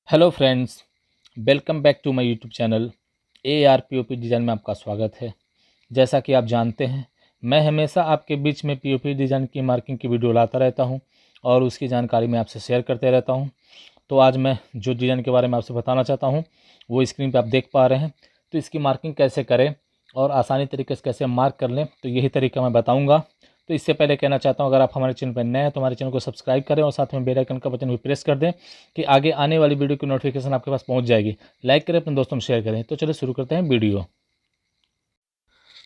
Hello friends, welcome back to my YouTube channel AR POP design में आपका स्वागत है। जैसा कि आप जानते हैं, मैं हमेशा आपके बीच में POP डिज़ाइन की मार्किंग की वीडियो लाता रहता हूं और उसकी जानकारी मैं आपसे शेयर करते रहता हूं। तो आज मैं जो डिज़ाइन के बारे में आपसे बताना चाहता हूं वो स्क्रीन पर आप देख पा रहे हैं। तो इसकी मार्किंग कैसे करें और आसानी तरीके से कैसे मार्क कर लें, तो यही तरीका मैं बताऊँगा। तो इससे पहले कहना चाहता हूं, अगर आप हमारे चैनल पर नए हैं तो हमारे चैनल को सब्सक्राइब करें और साथ में बेल आइकन का बटन भी प्रेस कर दें कि आगे आने वाली वीडियो की नोटिफिकेशन आपके पास पहुंच जाएगी। लाइक करें, अपने दोस्तों में शेयर करें। तो चलिए शुरू करते हैं वीडियो।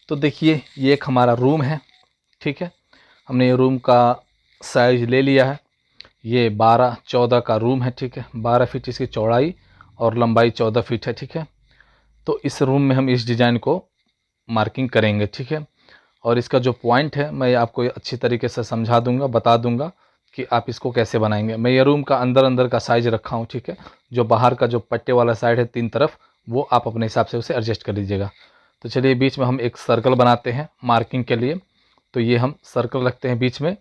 तो देखिए, ये एक हमारा रूम है, ठीक है। हमने ये रूम का साइज ले लिया है। ये 12-14 का रूम है, ठीक है। 12 फीट इसकी चौड़ाई और लंबाई 14 फीट है, ठीक है। तो इस रूम में हम इस डिज़ाइन को मार्किंग करेंगे, ठीक है। और इसका जो पॉइंट है मैं आपको अच्छी तरीके से समझा दूंगा, बता दूंगा कि आप इसको कैसे बनाएंगे। मैं ये रूम का अंदर का साइज रखा हूँ, ठीक है। जो बाहर का जो पट्टे वाला साइड है 3 तरफ, वो आप अपने हिसाब से उसे एडजस्ट कर लीजिएगा। तो चलिए, बीच में हम एक सर्कल बनाते हैं मार्किंग के लिए। तो ये हम सर्कल रखते हैं बीच में,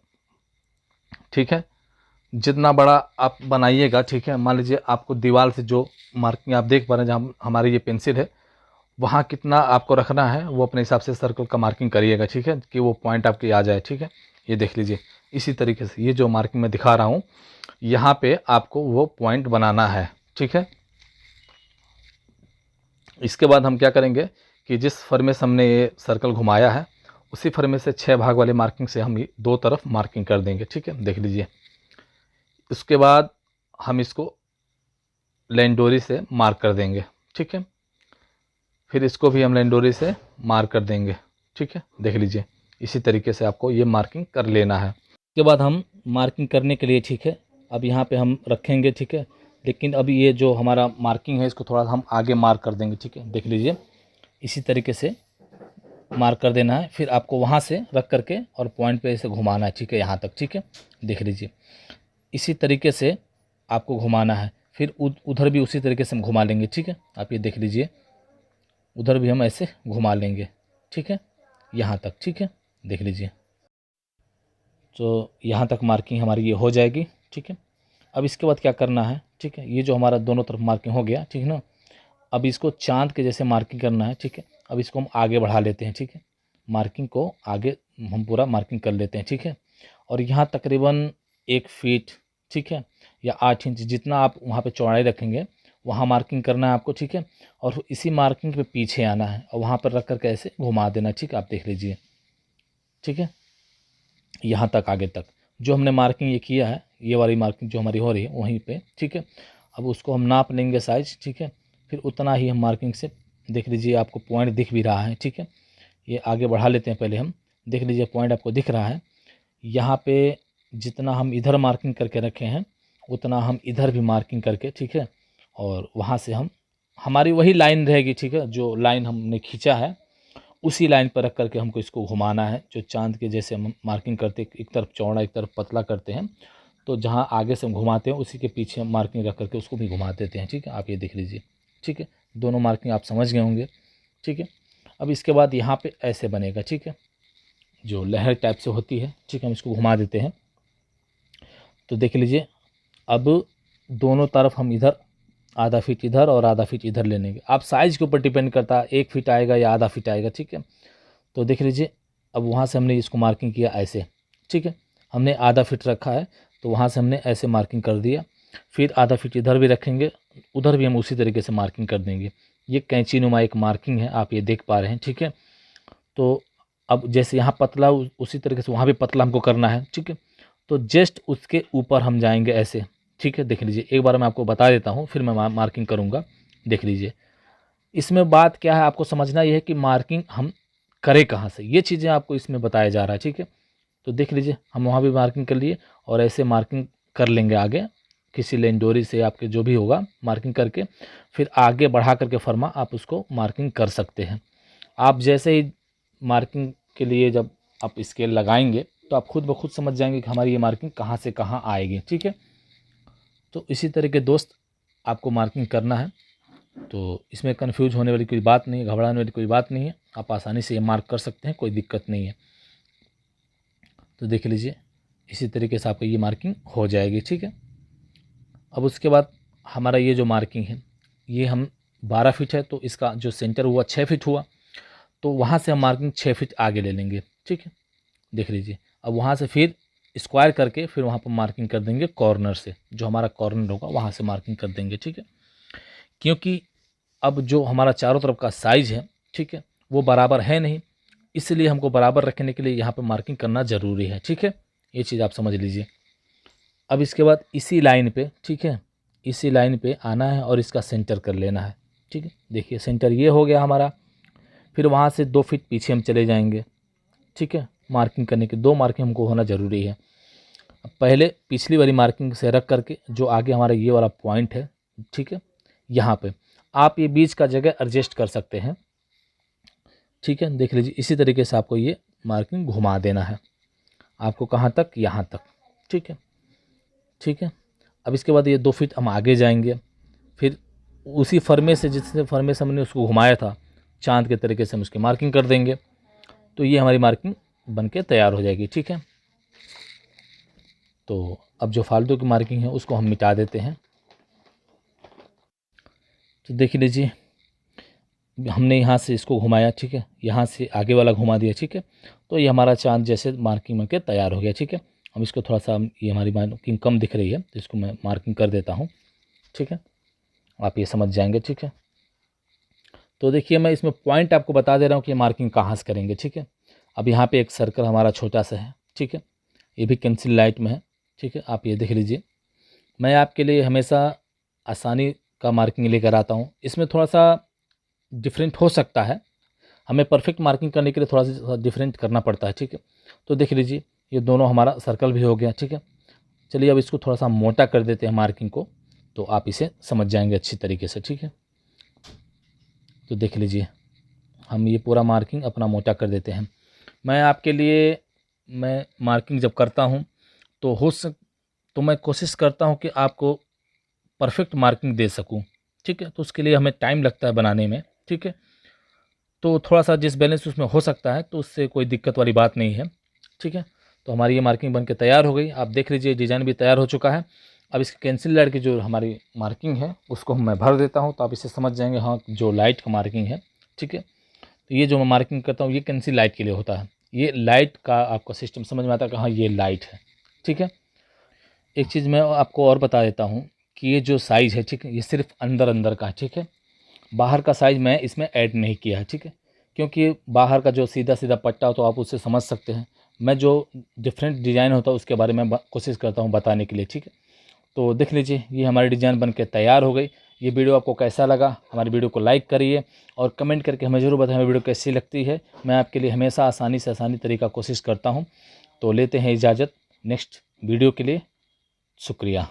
ठीक है। जितना बड़ा आप बनाइएगा, ठीक है। मान लीजिए आपको दीवार से जो मार्किंग आप देख पा रहे हैं, जहाँ हमारी ये पेंसिल है, वहाँ कितना आपको रखना है वो अपने हिसाब से सर्कल का मार्किंग करिएगा, ठीक है, कि वो पॉइंट आपके आ जाए, ठीक है। ये देख लीजिए, इसी तरीके से ये जो मार्किंग मैं दिखा रहा हूँ, यहाँ पे आपको वो पॉइंट बनाना है, ठीक है। इसके बाद हम क्या करेंगे कि जिस फर से हमने ये सर्कल घुमाया है, उसी फर में से 6 भाग वाले मार्किंग से हम ये 2 तरफ मार्किंग कर देंगे, ठीक है। देख लीजिए, उसके बाद हम इसको लाइन डोरी से मार्क कर देंगे, ठीक है। फिर इसको भी हम लाइन डोरी से मार्क कर देंगे, ठीक है। देख लीजिए, इसी तरीके से आपको ये मार्किंग कर लेना है। उसके बाद हम मार्किंग करने के लिए, ठीक है, अब यहाँ पे हम रखेंगे, ठीक है। लेकिन अभी ये जो हमारा मार्किंग है, इसको थोड़ा हम आगे मार्क कर देंगे, ठीक है। देख लीजिए, इसी तरीके से मार्क कर देना है। फिर आपको वहाँ से रख करके और पॉइंट पे ऐसे घुमाना है, ठीक है, यहाँ तक, ठीक है। देख लीजिए, इसी तरीके से आपको घुमाना है। फिर उधर भी उसी तरीके से हम घुमा लेंगे, ठीक है। आप ये देख लीजिए, उधर भी हम ऐसे घुमा लेंगे, ठीक है, यहाँ तक, ठीक है। देख लीजिए, तो यहाँ तक मार्किंग हमारी ये हो जाएगी, ठीक है। अब इसके बाद क्या करना है, ठीक है, ये जो हमारा दोनों तरफ मार्किंग हो गया, ठीक है ना। अब इसको चाँद के जैसे मार्किंग करना है, ठीक है। अब इसको हम आगे बढ़ा लेते हैं, ठीक है। मार्किंग को आगे हम पूरा मार्किंग कर लेते हैं, ठीक है। और यहाँ तकरीबन 1 फीट, ठीक है, या 8 इंच, जितना आप वहाँ पे चौड़ाई रखेंगे वहाँ मार्किंग करना है आपको, ठीक है। और इसी मार्किंग पे पीछे आना है और वहाँ पर रख कर के ऐसे घुमा देना, ठीक है। आप देख लीजिए, ठीक है, यहाँ तक, आगे तक जो हमने मार्किंग ये किया है, ये वाली मार्किंग जो हमारी हो रही है वहीं पे, ठीक है। अब उसको हम नाप लेंगे साइज, ठीक है। फिर उतना ही हम मार्किंग से, देख लीजिए, आपको पॉइंट दिख भी रहा है, ठीक है। ये आगे बढ़ा लेते हैं पहले हम। देख लीजिए, पॉइंट आपको दिख रहा है। यहाँ पे जितना हम इधर मार्किंग करके रखे हैं उतना हम इधर भी मार्किंग करके, ठीक है, और वहाँ से हम, हमारी वही लाइन रहेगी, ठीक है, जो लाइन हमने खींचा है उसी लाइन पर रख करके हमको इसको घुमाना है। जो चाँद के जैसे हम मार्किंग करते, एक तरफ चौड़ा एक तरफ पतला करते हैं, तो जहाँ आगे से हम घुमाते हैं उसी के पीछे हम मार्किंग रख करके उसको भी घुमा देते हैं, ठीक है। आप ये देख लीजिए, ठीक है, दोनों मार्किंग आप समझ गए होंगे, ठीक है। अब इसके बाद यहाँ पे ऐसे बनेगा, ठीक है, जो लहर टाइप से होती है, ठीक है। हम इसको घुमा देते हैं, तो देख लीजिए, अब दोनों तरफ हम इधर आधा फीट इधर और आधा फीट इधर ले लेंगे। आप साइज़ के ऊपर डिपेंड करता है, 1 फीट आएगा या आधा फीट आएगा, ठीक है। तो देख लीजिए, अब वहाँ से हमने इसको मार्किंग किया ऐसे, ठीक है। हमने आधा फीट रखा है तो वहाँ से हमने ऐसे मार्किंग कर दिया। फिर आधा फीट इधर भी रखेंगे, उधर भी हम उसी तरीके से मार्किंग कर देंगे। ये कैंची नुमा एक मार्किंग है, आप ये देख पा रहे हैं, ठीक है। तो अब जैसे यहाँ पतला, उसी तरीके से वहाँ भी पतला हमको करना है, ठीक है। तो जस्ट उसके ऊपर हम जाएंगे ऐसे, ठीक है। देख लीजिए, एक बार मैं आपको बता देता हूँ, फिर मैं मार्किंग करूँगा। देख लीजिए, इसमें बात क्या है, आपको समझना ये है कि मार्किंग हम करें कहाँ से, ये चीज़ें आपको इसमें बताया जा रहा है, ठीक है। तो देख लीजिए, हम वहाँ भी मार्किंग कर लिए और ऐसे मार्किंग कर लेंगे आगे, किसी लाइन डोरी से आपके जो भी होगा मार्किंग करके, फिर आगे बढ़ा करके फरमा आप उसको मार्किंग कर सकते हैं। आप जैसे ही मार्किंग के लिए जब आप स्केल लगाएंगे तो आप खुद ब खुद समझ जाएंगे कि हमारी ये मार्किंग कहाँ से कहाँ आएगी, ठीक है। तो इसी तरह के दोस्त आपको मार्किंग करना है, तो इसमें कन्फ्यूज होने वाली कोई बात नहीं है, घबराने वाली कोई बात नहीं है। आप आसानी से ये मार्क कर सकते हैं, कोई दिक्कत नहीं है। तो देख लीजिए, इसी तरीके से आपको ये मार्किंग हो जाएगी, ठीक है। अब उसके बाद हमारा ये जो मार्किंग है ये हम 12 फीट है, तो इसका जो सेंटर हुआ 6 फीट हुआ, तो वहाँ से हम मार्किंग 6 फीट आगे ले लेंगे। ठीक है, देख लीजिए। अब वहाँ से फिर स्क्वायर करके फिर वहाँ पर मार्किंग कर देंगे कॉर्नर से, जो हमारा कॉर्नर होगा वहाँ से मार्किंग कर देंगे। ठीक है, क्योंकि अब जो हमारा चारों तरफ का साइज़ है, ठीक है, वो बराबर है नहीं, इसलिए हमको बराबर रखने के लिए यहाँ पे मार्किंग करना ज़रूरी है। ठीक है, ये चीज़ आप समझ लीजिए। अब इसके बाद इसी लाइन पे, ठीक है, इसी लाइन पे आना है और इसका सेंटर कर लेना है। ठीक है, देखिए सेंटर ये हो गया हमारा। फिर वहाँ से 2 फीट पीछे हम चले जाएंगे। ठीक है, मार्किंग करने के 2 मार्किंग हमको होना ज़रूरी है। अब पहले पिछली वाली मार्किंग से रख करके जो आगे हमारा ये वाला पॉइंट है, ठीक है, यहाँ पे आप ये बीच का जगह एडजस्ट कर सकते हैं। ठीक है, देख लीजिए, इसी तरीके से आपको ये मार्किंग घुमा देना है। आपको कहाँ तक? यहाँ तक। ठीक है, ठीक है। अब इसके बाद ये 2 फीट हम आगे जाएंगे, फिर उसी फरमे से, जिससे फरमे से हमने उसको घुमाया था चांद के तरीके से हम उसकी मार्किंग कर देंगे, तो ये हमारी मार्किंग बन के तैयार हो जाएगी। ठीक है, तो अब जो फालतू की मार्किंग है उसको हम मिटा देते हैं। तो देख लीजिए, हमने यहाँ से इसको घुमाया, ठीक है, यहाँ से आगे वाला घुमा दिया। ठीक है, तो ये हमारा चांद जैसे मार्किंग बन के तैयार हो गया। ठीक है, हम इसको थोड़ा सा, ये हमारी मार्किंग कम दिख रही है तो इसको मैं मार्किंग कर देता हूँ। ठीक है, आप ये समझ जाएंगे। ठीक है, तो देखिए मैं इसमें पॉइंट आपको बता दे रहा हूँ कि मार्किंग कहाँ से करेंगे। ठीक है, अब यहाँ पे एक सर्कल हमारा छोटा सा है। ठीक है, ये भी कैंसिल लाइट में है। ठीक है, आप ये देख लीजिए। मैं आपके लिए हमेशा आसानी का मार्किंग लेकर आता हूँ, इसमें थोड़ा सा डिफरेंट हो सकता है, हमें परफेक्ट मार्किंग करने के लिए थोड़ा सा डिफरेंट करना पड़ता है। ठीक है, तो देख लीजिए ये दोनों हमारा सर्कल भी हो गया। ठीक है, चलिए अब इसको थोड़ा सा मोटा कर देते हैं मार्किंग को, तो आप इसे समझ जाएंगे अच्छी तरीके से। ठीक है, तो देख लीजिए हम ये पूरा मार्किंग अपना मोटा कर देते हैं। मैं आपके लिए, मैं मार्किंग जब करता हूँ तो मैं कोशिश करता हूँ कि आपको परफेक्ट मार्किंग दे सकूँ। ठीक है, तो उसके लिए हमें टाइम लगता है बनाने में। ठीक है, तो थोड़ा सा डिसबैलेंस उसमें हो सकता है, तो उससे कोई दिक्कत वाली बात नहीं है। ठीक है, तो हमारी ये मार्किंग बन के तैयार हो गई। आप देख लीजिए डिज़ाइन भी तैयार हो चुका है। अब इसकी कैंसिल लाइट की जो हमारी मार्किंग है उसको मैं भर देता हूँ, तो आप इसे समझ जाएंगे हाँ जो लाइट का मार्किंग है। ठीक है, तो ये जो मैं मार्किंग करता हूँ ये कैंसिल लाइट के लिए होता है। ये लाइट का आपका सिस्टम समझ में आता है कि हाँ ये लाइट है। ठीक है, एक चीज़ मैं आपको और बता देता हूँ कि ये जो साइज़ है, ठीक है, ये सिर्फ अंदर अंदर का है। ठीक है, बाहर का साइज़ मैं इसमें ऐड नहीं किया है। ठीक है, क्योंकि बाहर का जो सीधा सीधा पट्टा हो तो आप उससे समझ सकते हैं, मैं जो डिफरेंट डिज़ाइन होता है उसके बारे में कोशिश करता हूँ बताने के लिए। ठीक है, तो देख लीजिए ये हमारी डिज़ाइन बन के तैयार हो गई। ये वीडियो आपको कैसा लगा? हमारी वीडियो को लाइक करिए और कमेंट करके हमें ज़रूर बताएं वीडियो कैसी लगती है। मैं आपके लिए हमेशा आसानी से आसानी तरीका कोशिश करता हूँ। तो लेते हैं इजाज़त नेक्स्ट वीडियो के लिए। शुक्रिया।